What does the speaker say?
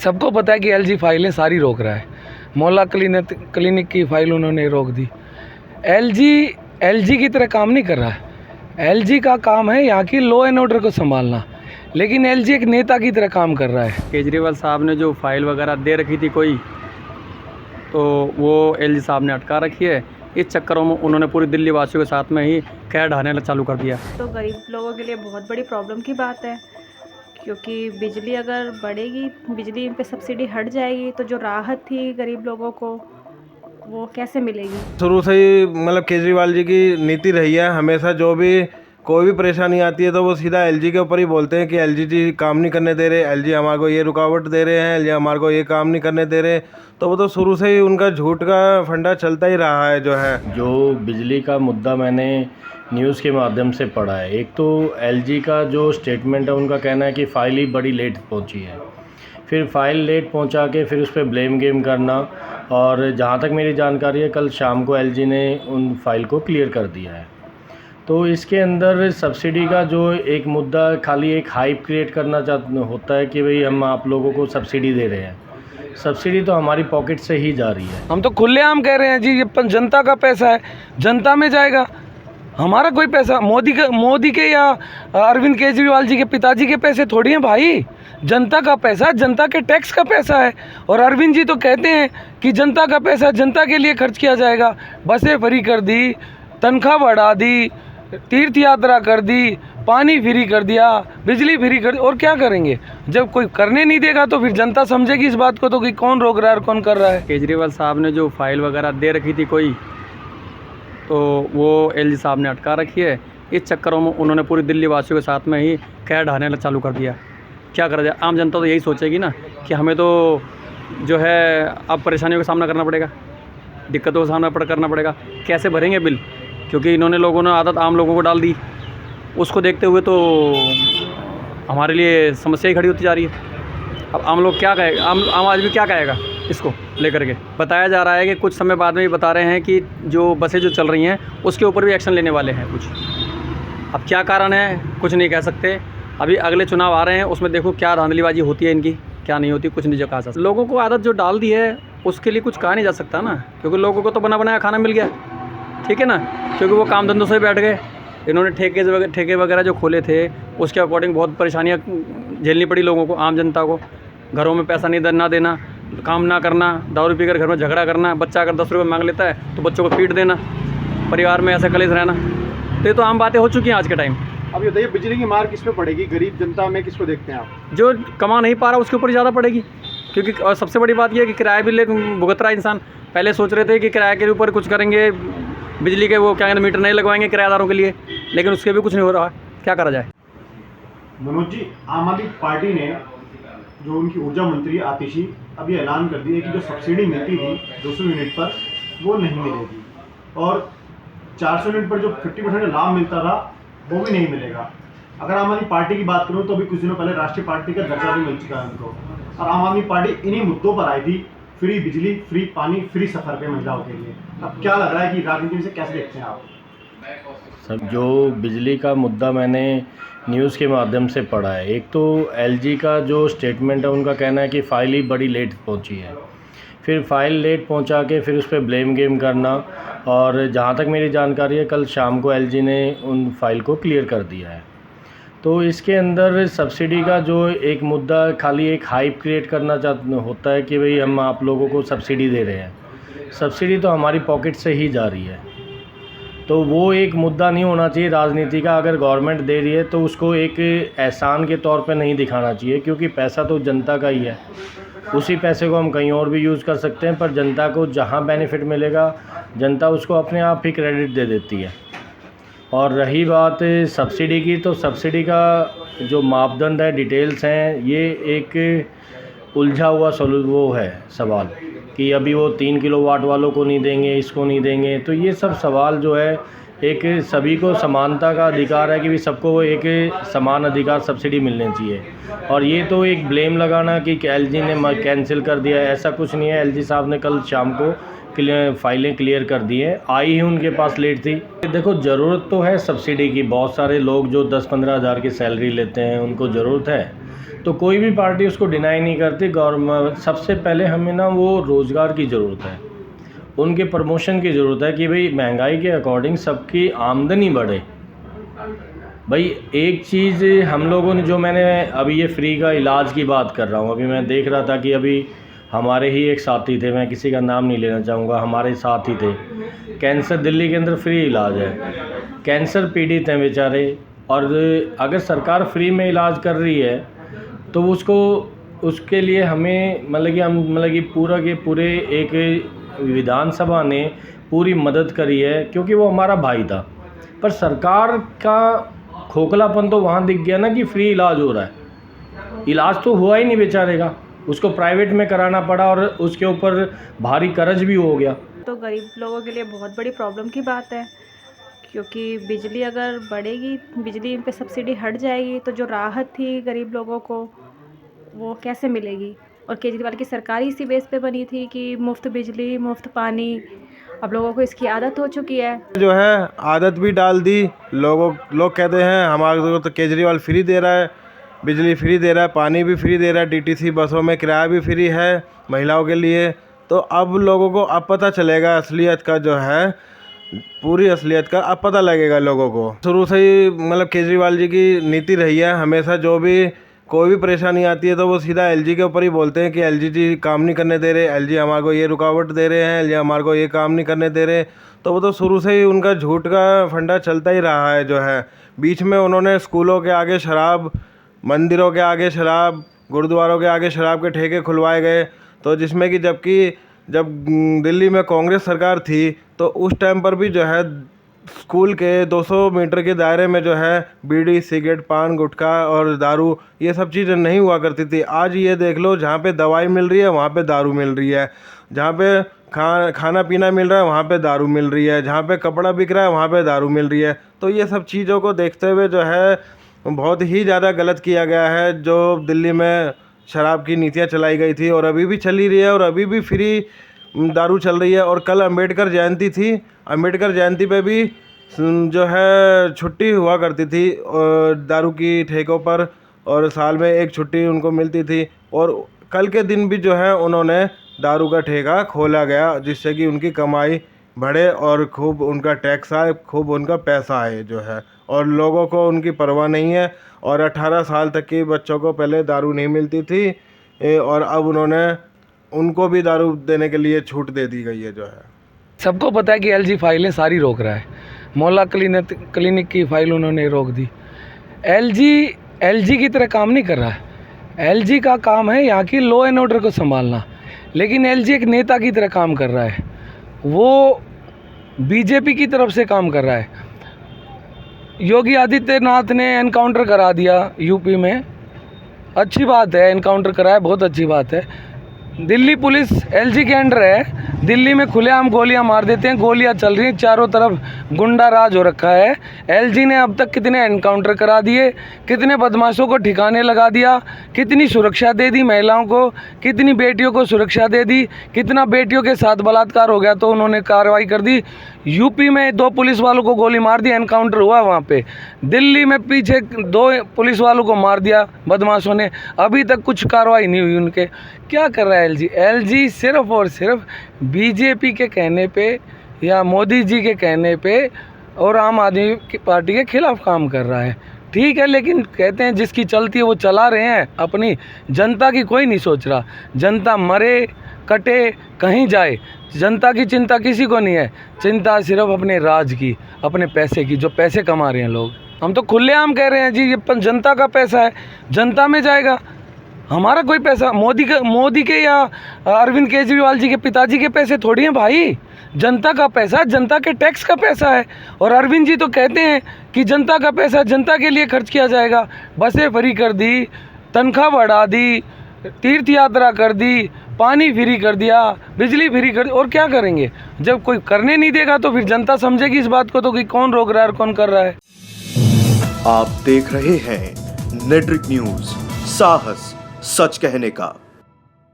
सबको पता है कि एलजी फाइलें सारी रोक रहा है। मोहल्ला क्लिनिक की फाइल उन्होंने रोक दी। एलजी की तरह काम नहीं कर रहा है। एलजी का काम है यहाँ की लॉ एंड ऑर्डर को संभालना, लेकिन एलजी एक नेता की तरह काम कर रहा है। केजरीवाल साहब ने जो फाइल वगैरह दे रखी थी कोई, तो वो एलजी साहब ने अटका रखी है। इस चक्करों में उन्होंने पूरी दिल्ली वासियों के साथ में ही कहर ढाने चालू कर दिया। तो गरीब लोगों के लिए बहुत बड़ी प्रॉब्लम की बात है, क्योंकि बिजली अगर बढ़ेगी, बिजली पे सब्सिडी हट जाएगी, तो जो राहत थी गरीब लोगों को वो कैसे मिलेगी। शुरू से ही मतलब केजरीवाल जी की नीति रही है, हमेशा जो भी कोई भी परेशानी आती है तो वो सीधा एलजी के ऊपर ही बोलते हैं कि एलजी जी काम नहीं करने दे रहे, एलजी हमारे को ये रुकावट दे रहे हैं, एलजी हमारे को ये काम नहीं करने दे रहे। तो वो तो शुरू से ही उनका झूठ का फंडा चलता ही रहा है। जो बिजली का मुद्दा मैंने न्यूज़ के माध्यम से पढ़ा है, एक तो एलजी का जो स्टेटमेंट है, उनका कहना है कि फ़ाइल ही बड़ी लेट पहुंची है। फिर फ़ाइल लेट पहुंचा के फिर उस पर ब्लेम गेम करना, और जहां तक मेरी जानकारी है कल शाम को एलजी ने उन फाइल को क्लियर कर दिया है। तो इसके अंदर सब्सिडी का जो एक मुद्दा खाली एक हाइप क्रिएट करना होता है कि भाई हम आप लोगों को सब्सिडी दे रहे हैं। सब्सिडी तो हमारी पॉकेट से ही जा रही है। हम तो खुलेआम कह रहे हैं जी, ये जनता का पैसा है, जनता में जाएगा। हमारा कोई पैसा मोदी के या अरविंद केजरीवाल जी के पिताजी के पैसे थोड़ी हैं भाई। जनता का पैसा, जनता के टैक्स का पैसा है। और अरविंद जी तो कहते हैं कि जनता का पैसा जनता के लिए खर्च किया जाएगा। बसें फ्री कर दी, तनख्वाह बढ़ा दी, तीर्थ यात्रा कर दी, पानी फ्री कर दिया, बिजली फ्री कर दी। और क्या करेंगे? जब कोई करने नहीं देगा तो फिर जनता समझेगी इस बात को तो कि कौन रोक रहा है और कौन कर रहा है। केजरीवाल साहब ने जो फाइल वगैरह दे रखी थी कोई, तो वो एलजी साहब ने अटका रखी है। इस चक्करों में उन्होंने पूरी दिल्ली वासियों के साथ में ही कहर ढाने चालू कर दिया। क्या करा जाए? आम जनता तो यही सोचेगी ना कि हमें तो जो है अब परेशानियों का सामना करना पड़ेगा, दिक्कतों का सामना करना पड़ेगा। कैसे भरेंगे बिल? क्योंकि इन्होंने लोगों ने आदत आम लोगों को डाल दी। उसको देखते हुए तो हमारे लिए समस्या ही खड़ी होती जा रही है। अब आम लोग क्या कहेगा, आम आदमी क्या कहेगा इसको लेकर के? बताया जा रहा है कि कुछ समय बाद में ये बता रहे हैं कि जो बसें जो चल रही हैं उसके ऊपर भी एक्शन लेने वाले हैं कुछ। अब क्या कारण है कुछ नहीं कह सकते। अभी अगले चुनाव आ रहे हैं, उसमें देखो क्या धांधलीबाजी होती है इनकी, क्या नहीं होती, कुछ नहीं जो कहा जा सकता। लोगों को आदत जो डाल दी है उसके लिए कुछ कहा नहीं जा सकता ना, क्योंकि लोगों को तो बना बनाया खाना मिल गया, ठीक है ना। क्योंकि वो काम धंधों से बैठ गए। इन्होंने ठेके वगैरह जो खोले थे उसके अकॉर्डिंग बहुत परेशानियाँ झेलनी पड़ी लोगों को, आम जनता को। घरों में पैसा नहीं ना देना, काम ना करना, दारू पीकर घर में झगड़ा करना, बच्चा अगर 10 रुपये मांग लेता है तो बच्चों को पीट देना, परिवार में ऐसा कलेश रहना। तो ये तो आम बातें हो चुकी हैं आज के टाइम। अब ये बताइए, बिजली की मार किस पे पड़ेगी? गरीब जनता में किसको देखते हैं आप? जो कमा नहीं पा रहा उसके ऊपर ज़्यादा पड़ेगी, क्योंकि और सबसे बड़ी बात यह है कि किराया भी भुगत रहा है इंसान। पहले सोच रहे थे कि किराए के ऊपर कुछ करेंगे, बिजली के वो क्या कहते मीटर नहीं लगवाएंगे किराएदारों के लिए, लेकिन उसके भी कुछ नहीं हो रहा है। क्या करा जाए? मनोज जी, आम आदमी पार्टी ने जो उनकी ऊर्जा मंत्री आतिशी अभी ऐलान कर दिया कि जो सब्सिडी मिलती थी 200 यूनिट पर वो नहीं मिलेगी, और 400 यूनिट पर जो 50% लाभ मिलता था वो भी नहीं मिलेगा। अगर आम आदमी पार्टी की बात करूँ तो अभी कुछ दिनों पहले राष्ट्रीय पार्टी का दर्जा भी मिल चुका है उनको, और आम आदमी पार्टी इन्हीं मुद्दों पर आई थी, फ्री बिजली, फ्री पानी, फ्री सफ़र पे महिलाओं के लिए। अब क्या लग रहा है कि राजनीति से कैसे देखते हैं आप? सब जो बिजली का मुद्दा मैंने न्यूज़ के माध्यम से पढ़ा है, एक तो एलजी का जो स्टेटमेंट है, उनका कहना है कि फ़ाइल ही बड़ी लेट पहुंची है। फिर फ़ाइल लेट पहुंचा के फिर उस पर ब्लेम गेम करना, और जहां तक मेरी जानकारी है कल शाम को एलजी ने उन फाइल को क्लियर कर दिया है। तो इसके अंदर सब्सिडी का जो एक मुद्दा खाली एक हाइप क्रिएट करना होता है कि भाई हम आप लोगों को सब्सिडी दे रहे हैं। सब्सिडी तो हमारी पॉकेट से ही जा रही है। तो वो एक मुद्दा नहीं होना चाहिए राजनीति का। अगर गवर्नमेंट दे रही है तो उसको एक एहसान के तौर पे नहीं दिखाना चाहिए, क्योंकि पैसा तो जनता का ही है। उसी पैसे को हम कहीं और भी यूज़ कर सकते हैं, पर जनता को जहाँ बेनिफिट मिलेगा जनता उसको अपने आप ही क्रेडिट दे देती है। और रही बात सब्सिडी की, तो सब्सिडी का जो मापदंड है, डिटेल्स हैं, ये एक उलझा हुआ वो है सवाल कि अभी वो 3 किलोवाट वालों को नहीं देंगे, इसको नहीं देंगे। तो ये सब सवाल जो है, एक सभी को समानता का अधिकार है कि भी सबको एक समान अधिकार सब्सिडी मिलनी चाहिए। और ये तो एक ब्लेम लगाना कि एलजी ने कैंसिल कर दिया, ऐसा कुछ नहीं है। एलजी साहब ने कल शाम को फाइलें क्लियर कर दी हैं, आई ही उनके पास लेट थी। देखो, ज़रूरत तो है सब्सिडी की। बहुत सारे लोग जो 10-15 हज़ार की सैलरी लेते हैं उनको ज़रूरत है, तो कोई भी पार्टी उसको डिनाई नहीं करती। गवर्नमेंट सबसे पहले हमें ना वो रोज़गार की ज़रूरत है, उनके प्रमोशन की ज़रूरत है कि भाई महंगाई के अकॉर्डिंग सबकी आमदनी बढ़े। भाई एक चीज़ हम लोगों ने, जो मैंने अभी ये फ्री का इलाज की बात कर रहा हूँ, अभी मैं देख रहा था कि अभी हमारे ही एक साथी थे, मैं किसी का नाम नहीं लेना चाहूँगा, हमारे साथी थे, कैंसर दिल्ली के अंदर फ्री इलाज है, कैंसर पीड़ित हैं बेचारे, और अगर सरकार फ्री में इलाज कर रही है तो उसके लिए हमें मतलब कि पूरा के पूरे एक विधानसभा ने पूरी मदद करी है, क्योंकि वो हमारा भाई था। पर सरकार का खोखलापन तो वहाँ दिख गया ना कि फ्री इलाज हो रहा है, इलाज तो हुआ ही नहीं बेचारे का, उसको प्राइवेट में कराना पड़ा और उसके ऊपर भारी कर्ज भी हो गया। तो गरीब लोगों के लिए बहुत बड़ी प्रॉब्लम की बात है, क्योंकि बिजली अगर बढ़ेगी, बिजली पे सब्सिडी हट जाएगी तो जो राहत थी गरीब लोगों को वो कैसे मिलेगी। और केजरीवाल की सरकार ही इसी बेस पे बनी थी कि मुफ्त बिजली, मुफ्त पानी। अब लोगों को इसकी आदत हो चुकी है। जो है आदत भी डाल दी लोग कहते हैं हमारे को तो केजरीवाल फ्री दे रहा है, बिजली फ्री दे रहा है, पानी भी फ्री दे रहा है, डीटीसी बसों में किराया भी फ्री है महिलाओं के लिए। तो अब लोगों को अब पता चलेगा असलियत का, जो है पूरी असलियत का अब पता लगेगा लोगों को। शुरू से ही मतलब केजरीवाल जी की नीति रही है, हमेशा जो भी कोई भी परेशानी आती है तो वो सीधा एलजी के ऊपर ही बोलते हैं कि एलजी जी काम नहीं करने दे रहे, एलजी हमारे को ये रुकावट दे रहे हैं, एलजी हमारे को ये काम नहीं करने दे रहे। तो वो तो शुरू से ही उनका झूठ का फंडा चलता ही रहा है। जो है बीच में उन्होंने स्कूलों के आगे शराब, मंदिरों के आगे शराब, गुरुद्वारों के आगे शराब के ठेके खुलवाए गए, तो जिसमें कि जब दिल्ली में कांग्रेस सरकार थी तो उस टाइम पर भी जो है स्कूल के 200 मीटर के दायरे में जो है बीड़ी, सिगरेट, पान, गुटखा और दारू ये सब चीज़ें नहीं हुआ करती थी। आज ये देख लो, जहाँ पे दवाई मिल रही है वहाँ पे दारू मिल रही है, जहाँ पे खाना पीना मिल रहा है वहाँ पे दारू मिल रही है, जहाँ पे कपड़ा बिक रहा है वहाँ पे दारू मिल रही है। तो ये सब चीज़ों को देखते हुए जो है बहुत ही ज़्यादा गलत किया गया है। जो दिल्ली में शराब की नीतियाँ चलाई गई थी और अभी भी चली रही है और अभी भी फ्री दारू चल रही है। और कल अम्बेडकर जयंती थी, अम्बेडकर जयंती पे भी जो है छुट्टी हुआ करती थी दारू की ठेकों पर, और साल में एक छुट्टी उनको मिलती थी। और कल के दिन भी जो है उन्होंने दारू का ठेका खोला गया, जिससे कि उनकी कमाई बढ़े और खूब उनका टैक्स आए, खूब उनका पैसा आए जो है। और लोगों को उनकी परवाह नहीं है। और 18 साल तक के बच्चों को पहले दारू नहीं मिलती थी और अब उनको भी दारू देने के लिए छूट दे दी गई है जो है। सबको पता है कि एलजी फाइलें सारी रोक रहा है, मोहल्ला क्लिनिक की फाइल उन्होंने रोक दी। एलजी की तरह काम नहीं कर रहा है। एलजी का काम है यहाँ की लॉ एंड ऑर्डर को संभालना, लेकिन एलजी एक नेता की तरह काम कर रहा है, वो बीजेपी की तरफ से काम कर रहा है। योगी आदित्यनाथ ने एनकाउंटर करा दिया यूपी में, अच्छी बात है, एनकाउंटर कराया, बहुत अच्छी बात है। दिल्ली पुलिस एलजी के अंडर है, दिल्ली में खुलेआम गोलियां मार देते हैं, गोलियां चल रही हैं, चारों तरफ गुंडा राज हो रखा है। एलजी ने अब तक कितने एनकाउंटर करा दिए, कितने बदमाशों को ठिकाने लगा दिया, कितनी सुरक्षा दे दी महिलाओं को, कितनी बेटियों को सुरक्षा दे दी, कितना बेटियों के साथ बलात्कार हो गया तो उन्होंने कार्रवाई कर दी। यूपी में 2 पुलिस वालों को गोली मार दी, एनकाउंटर हुआ वहाँ पे। दिल्ली में पीछे 2 पुलिस वालों को मार दिया बदमाशों ने, अभी तक कुछ कार्रवाई नहीं हुई उनके। क्या कर रहा है एलजी? एलजी सिर्फ और सिर्फ बीजेपी के कहने पे या मोदी जी के कहने पे और आम आदमी पार्टी के खिलाफ काम कर रहा है। ठीक है, लेकिन कहते हैं जिसकी चलती है वो चला रहे हैं अपनी, जनता की कोई नहीं सोच रहा। जनता मरे कटे कहीं जाए, जनता की चिंता किसी को नहीं है। चिंता सिर्फ अपने राज की, अपने पैसे की, जो पैसे कमा रहे हैं लोग। हम तो खुलेआम कह रहे हैं जी, ये जनता का पैसा है, जनता में जाएगा, हमारा कोई पैसा मोदी के या अरविंद केजरीवाल जी के पिताजी के पैसे थोड़ी हैं भाई। जनता का पैसा, जनता के टैक्स का पैसा है। और अरविंद जी तो कहते हैं कि जनता का पैसा जनता के लिए खर्च किया जाएगा। बसें फ्री कर दी, तनख्वाह बढ़ा दी, तीर्थ यात्रा कर दी, पानी फ्री कर दिया, बिजली फ्री कर दी। और क्या करेंगे? जब कोई करने नहीं देगा तो फिर जनता समझेगी इस बात को तो कि कौन रोक रहा है और कौन कर रहा है। आप देख रहे हैं नेट्रिक न्यूज, साहस सच कहने का।